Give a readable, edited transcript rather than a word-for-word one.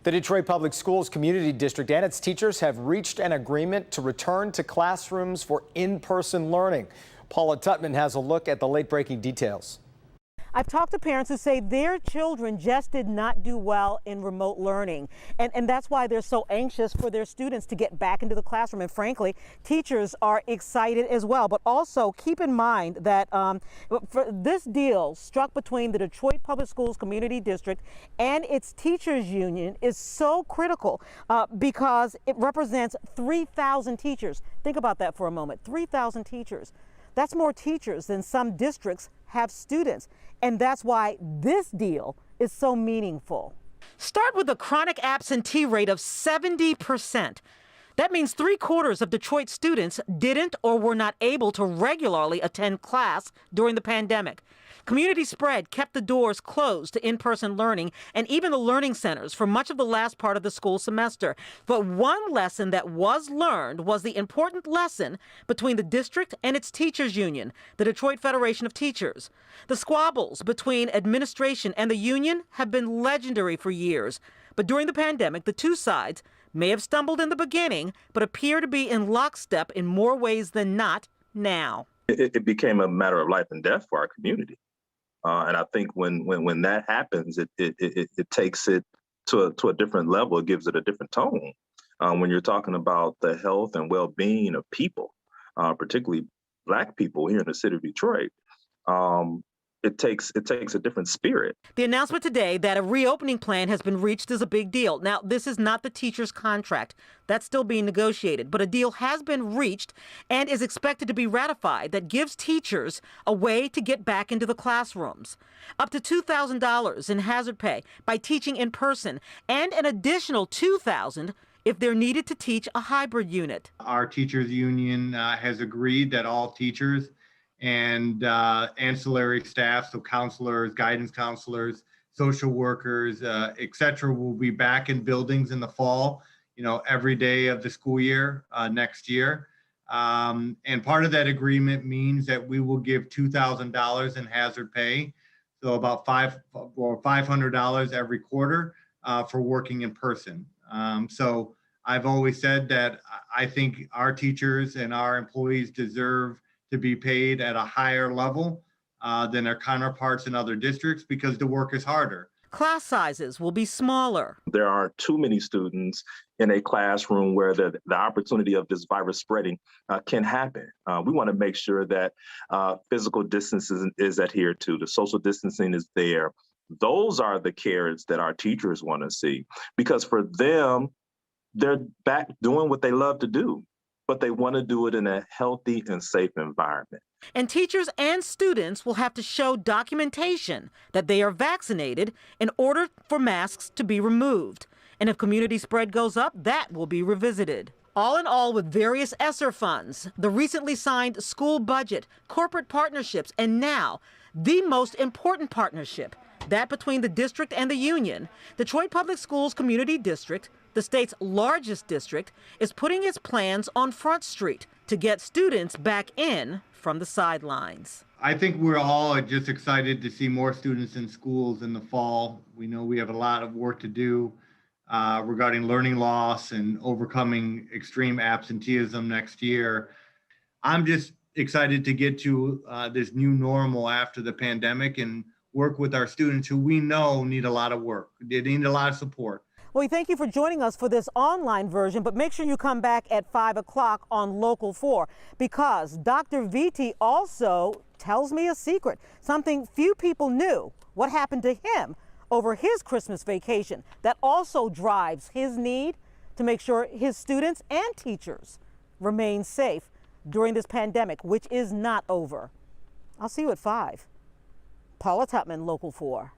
The Detroit Public Schools Community District and its teachers have reached an agreement to return to classrooms for in-person learning. Paula Tutman has a look at the late-breaking details. I've talked to parents who say their children just did not do well in remote learning. And that's why they're so anxious for their students to get back into the classroom. And frankly, teachers are excited as well. But also keep in mind that for this deal struck between the Detroit Public Schools Community District and its teachers union is so critical because it represents 3,000 teachers. Think about that for a moment, 3,000 teachers. That's more teachers than some districts have students. And that's why this deal is so meaningful. Start with a chronic absentee rate of 70%. That means 3/4 of Detroit students didn't or were not able to regularly attend class during the pandemic. Community Spread kept the doors closed to in-person learning and even the learning centers for much of the last part of the school semester. But one lesson that was learned was the important lesson between the district and its teachers union, the Detroit Federation of Teachers. The squabbles between administration and the union have been legendary for years. But during the pandemic, the two sides may have stumbled in the beginning, but appear to be in lockstep in more ways than not now. It became a matter of life and death for our community. And I think when that happens, it takes it to a different level. It gives it a different tone. When you're talking about the health and well-being of people, particularly Black people here in the city of Detroit, it takes a different spirit. The announcement today that a reopening plan has been reached is a big deal. Now, this is not the teacher's contract. That's still being negotiated. But a deal has been reached and is expected to be ratified that gives teachers a way to get back into the classrooms. Up to $2,000 in hazard pay by teaching in person and an additional $2,000 if they're needed to teach a hybrid unit. Our teachers union has agreed that all teachers and ancillary staff, so counselors, guidance counselors, social workers, et cetera, will be back in buildings in the fall, every day of the school year next year. And part of that agreement means that we will give $2,000 in hazard pay, so about $500 every quarter for working in person. So I've always said that I think our teachers and our employees deserve to be paid at a higher level than their counterparts in other districts because the work is harder. Class sizes will be smaller. There are too many students in a classroom where the opportunity of this virus spreading can happen. We want to make sure that physical distancing is adhered to, the social distancing is there. Those are the carrots that our teachers want to see because for them, they're back doing what they love to do, but they want to do it in a healthy and safe environment. And teachers and students will have to show documentation that they are vaccinated in order for masks to be removed. And if community spread goes up, that will be revisited. All in all, with various ESSER funds, the recently signed school budget, corporate partnerships, and now the most important partnership, that between the district and the union, Detroit Public Schools Community District, the state's largest district, is putting its plans on Front Street to get students back in from the sidelines. I think we're all just excited to see more students in schools in the fall. We know we have a lot of work to do regarding learning loss and overcoming extreme absenteeism next year. I'm just excited to get to this new normal after the pandemic and work with our students who we know need a lot of work. They need a lot of support. Well, we thank you for joining us for this online version, but make sure you come back at 5 o'clock on Local 4 because Dr. Viti also tells me a secret, something few people knew, what happened to him over his Christmas vacation that also drives his need to make sure his students and teachers remain safe during this pandemic, which is not over. I'll see you at 5. Paula Tutman, Local 4.